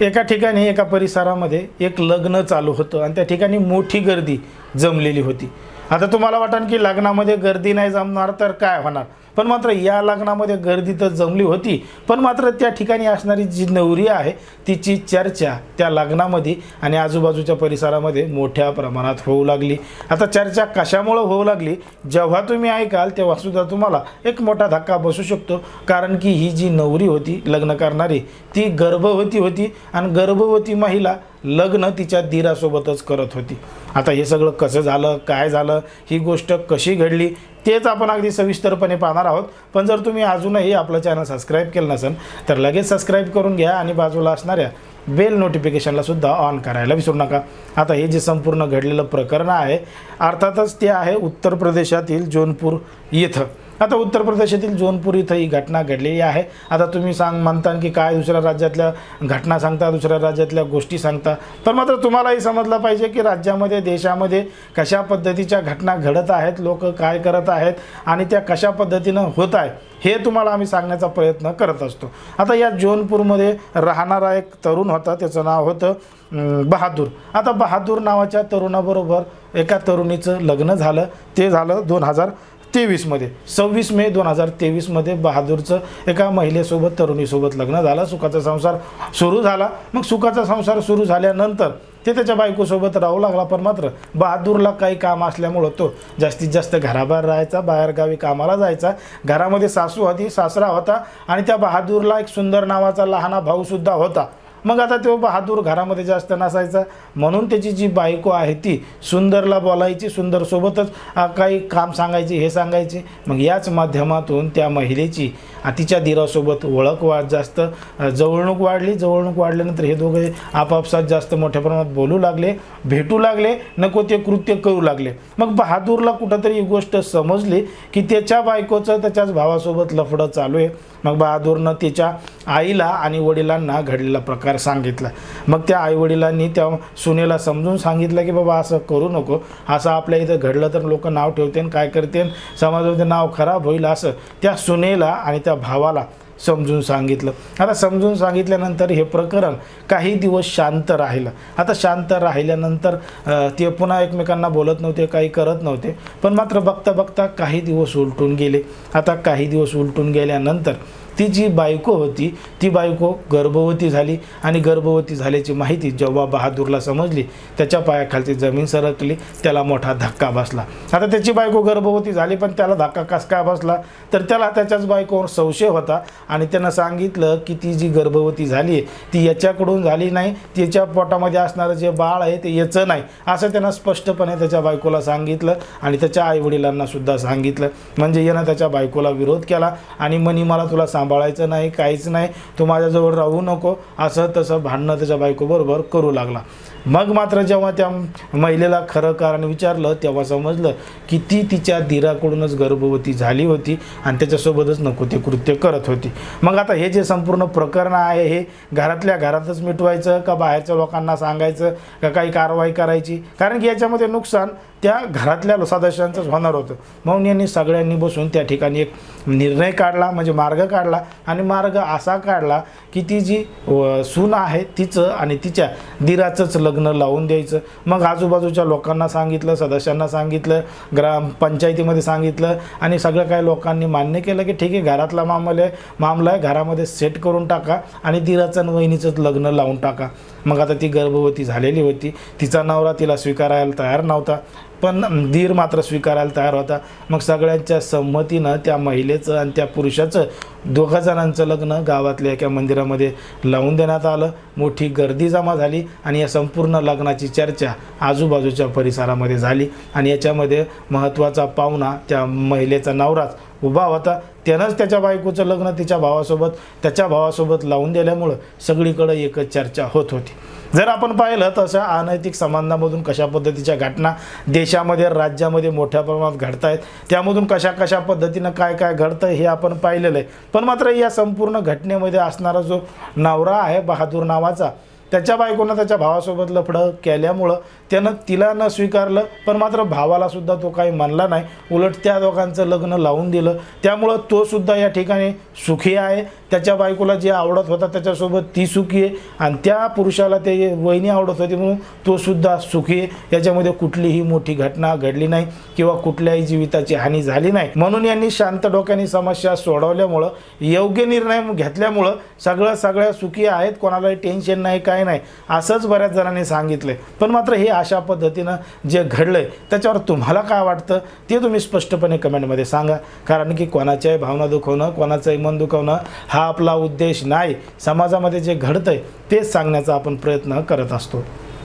एका ठिकाणी एका परिसरामध्ये एक लग्न चालू होतं आणि त्या ठिकाणी मोठी गर्दी जमलेली होती। आता तुम्हाला वाटेल की लग्नामध्ये गर्दी नाही जमणार तर काय होणार, पण मात्र या लग्नामध्ये गर्दी तर जमली होती, पण मात्र त्या ठिकाणी असणारी जी नवरी आहे तिची चर्चा त्या लग्नामध्ये आणि आजूबाजूच्या परिसरामध्ये मोठ्या प्रमाणात होऊ लागली। आता चर्चा कशामुळे होऊ लागली जेव्हा तुम्ही ऐकाल तेव्हा सुद्धा तुम्हाला एक मोठा धक्का बसू शकतो, कारण की ही जी नवरी होती लग्न करणारी ती गर्भवती होती आणि गर्भवती महिला लग्न तिच्या दीरासोबतच करत होती। आता हे सगळं कसं झालं, काय झालं, ही गोष्ट कशी घडली तेच आपण अगदी सविस्तरपणे पाहणार आहोत। पण जर तुम्ही अजूनही आपलं चॅनल सबस्क्राईब केलं नसेल तर लगेच सबस्क्राईब करून घ्या आणि बाजूला असणाऱ्या बेल नोटिफिकेशनला सुद्धा ऑन करायला विसरू नका। आता हे जे संपूर्ण घडलेलं प्रकरण आहे अर्थातच ते आहे उत्तर प्रदेशातील जौनपूर येथे। आता उत्तर प्रदेशातील जौनपूर इथं ही घटना घडलेली आहे। आता तुम्ही म्हणता की काय दुसऱ्या राज्यातल्या घटना सांगता, दुसऱ्या राज्यातल्या गोष्टी सांगता, पण मात्र तुम्हालाही समजलं पाहिजे की राज्यामध्ये देशामध्ये कशा पद्धतीच्या घटना घडत आहेत, लोक काय करत आहेत आणि त्या कशा पद्धतीनं होत आहे हे तुम्हाला आम्ही सांगण्याचा प्रयत्न करत असतो। आता या जौनपूरमध्ये राहणारा एक तरुण होता, त्याचं नाव होतं बहादूर। आता बहादूर नावाच्या तरुणाबरोबर एका तरुणीचं लग्न झालं, ते झालं 2023 मध्ये 26 मे 2023 मध्ये बहादूरचं एका महिलेसोबत तरुणीसोबत लग्न झालं, सुखाचा संसार सुरू झाला। मग सुखाचा संसार सुरू झाल्यानंतर ते त्याच्या बायकोसोबत राहू लागला, पण मात्र बहादूरला काही काम असल्यामुळं तो जास्तीत जास्त घराबाहेर राहायचा, बाहेरगावी कामाला जायचा। घरामध्ये सासू होती, सासरा होता आणि त्या बहादूरला एक सुंदर नावाचा लहाना भाऊ सुद्धा होता। मग आता तो बहादूर घरामध्ये जास्त नसायचा, म्हणून त्याची जी बायको आहे ती सुंदरला बोलायची, सुंदरसोबतच काही काम सांगायची, हे सांगायची। मग याच माध्यमातून त्या महिलेची तिच्या दीरासोबत ओळख जास्त जवळणूक वाढली। जवळणूक वाढल्यानंतर हे दोघे आपापसात जास्त मोठ्या प्रमाणात बोलू लागले, भेटू लागले, नको ते कृत्य करू लागले। मग बहादूरला कुठंतरी ही गोष्ट समजली की त्याच्या बायकोचं त्याच्याच भावासोबत लफडं चालू आहे। मग बहादूरनं त्याच्या आईला आणि वडिलांना घडलेला प्रकार सांगितला। मग त्या आईवडिलांनी त्या सुनेला समजून सांगितलं की बाबा असं करू नको, असं आपल्या इथं घडलं तर लोक नाव ठेवतील, काय करतील, समाजामध्ये नाव खराब होईल, असं त्या सुनेला आणि त्या भावाला समजून सांगितलं। आता समजून सांगितल्यानंतर हे प्रकरण काही दिवस शांत राहिलं। आता शांत राहिल्यानंतर ते पुन्हा एकमेकांना बोलत नव्हते, काही करत नव्हते, पण मात्र बघता बघता काही दिवस उलटून गेले। आता काही दिवस उलटून गेल्यानंतर ती जी बायको होती ती बायको गर्भवती झाली आणि गर्भवती झाल्याची माहिती जेव्हा बहादूरला समजली त्याच्या पायाखालची जमीन सरकली, त्याला मोठा धक्का बसला। आता त्याची बायको गर्भवती झाली, पण त्याला धक्का कसा काय बसला तर त्याला त्याच्याच बायकोवर संशय होता आणि त्यानं सांगितलं की ती जी गर्भवती झाली आहे ती याच्याकडून झाली नाही, तिच्या पोटामध्ये असणारं जे बाळ आहे ते याचं नाही, असं त्यानं स्पष्टपणे त्याच्या बायकोला सांगितलं आणि त्याच्या आईवडिलांना सुद्धा सांगितलं। म्हणजे यानं त्याच्या बायकोला विरोध केला आणि म्हणी मला तुला सांभाळायचं नाही, काहीच नाही, तू माझ्याजवळ राहू नको, असं तसं भांडणं त्याच्या बायकोबरोबर करू लागला। मग मात्र जेव्हा त्या महिलेला खरं कारण विचारलं तेव्हा समजलं की ती तिच्या दीराकडूनच गर्भवती झाली होती आणि त्याच्यासोबतच नको ते कृत्य करत होती। मग आता हे जे संपूर्ण प्रकरण आहे हे घरातल्या घरातच मिटवायचं का बाहेरच्या लोकांना सांगायचं का काही कारवाई करायची, कारण की याच्यामध्ये नुकसान त्या घरातल्या सदस्यांचंच होणार होतं। म्हणून यांनी सगळ्यांनी बसून त्या ठिकाणी एक निर्णय काढला, म्हणजे मार्ग काढला आणि मार्ग असा काढला की ती जी सून आहे तिचं आणि तिच्या दीराचंच लग्न लावून द्यायचं। मग आजूबाजूच्या लोकांना सांगितलं, सदस्यांना सांगितलं, ग्रामपंचायतीमध्ये सांगितलं आणि सगळं काही लोकांनी मान्य केलं की ठीक आहे, घरातला मामला आहे, घरामध्ये सेट करून टाका आणि दीराचं आणि वहिनीचंच लग्न लावून टाका। मग आता ती गर्भवती झालेली होती, तिचा नवरा तिला स्वीकारायला तयार नव्हता, पण दीर मात्र स्वीकारायला तयार होता। मग सगळ्यांच्या संमतीनं त्या महिलेचं आणि त्या पुरुषाचं दोघा जणांचं लग्न गावातल्या एका मंदिरामध्ये लावून देण्यात आलं। मोठी गर्दी जमा झाली आणि या संपूर्ण लग्नाची चर्चा आजूबाजूच्या परिसरामध्ये झाली आणि याच्यामध्ये महत्त्वाचा पाहुणा त्या महिलेचा नवराच उभा होता। त्यानंच त्याच्या बायकोचं लग्न त्याच्या भावासोबत लावून दिल्यामुळं सगळीकडे एकच चर्चा होत होती। जर आपण पाहिलं तशा अनैतिक संबंधामधून कशा पद्धतीच्या घटना देशामध्ये राज्यामध्ये मोठ्या प्रमाणात घडत आहेत, त्यामधून कशा पद्धतीनं काय घडतं हे आपण पाहिलेलं आहे। पण मात्र या संपूर्ण घटनेमध्ये असणारा जो नवरा आहे बहादूर नावाचा, त्याच्या बायकोनं त्याच्या भावासोबत लफडं केल्यामुळं त्यानं तिला न स्वीकारलं, पण मात्र भावाला सुद्धा तो काही मानला नाही, उलट त्या दोघांचं लग्न लावून दिलं. त्यामुळं तो सुद्धा या ठिकाणी सुखी आहे. त्याच्या बायकोला जे आवडत होता त्याच्यासोबत ती सुखी आहे आणि त्या पुरुषाला ते वहिनी आवडत होती म्हणून तो सुद्धा सुखी आहे. याच्यामध्ये कुठलीही मोठी घटना घडली नाही किंवा कुठल्याही जीविताची हानी झाली नाही. म्हणून यांनी शांत डोक्याने समस्या सोडवल्यामुळं, योग्य निर्णय घेतल्यामुळं सगळ्या सुखी आहेत, कोणालाही टेन्शन नाही, काय नाही, असंच बऱ्याच जणांनी सांगितलंय. पण मात्र हे अशा पद्धतीनं जे घडलंय त्याच्यावर तुम्हाला काय वाटतं ते तुम्ही स्पष्टपणे कमेंटमध्ये सांगा. कारण की कोणाच्याही भावना दुखवणं, कोणाचंही मन दुखवणं हा आपला उद्देश नाही. समाजामध्ये जे घडतंय तेच सांगण्याचा आपण प्रयत्न करत असतो.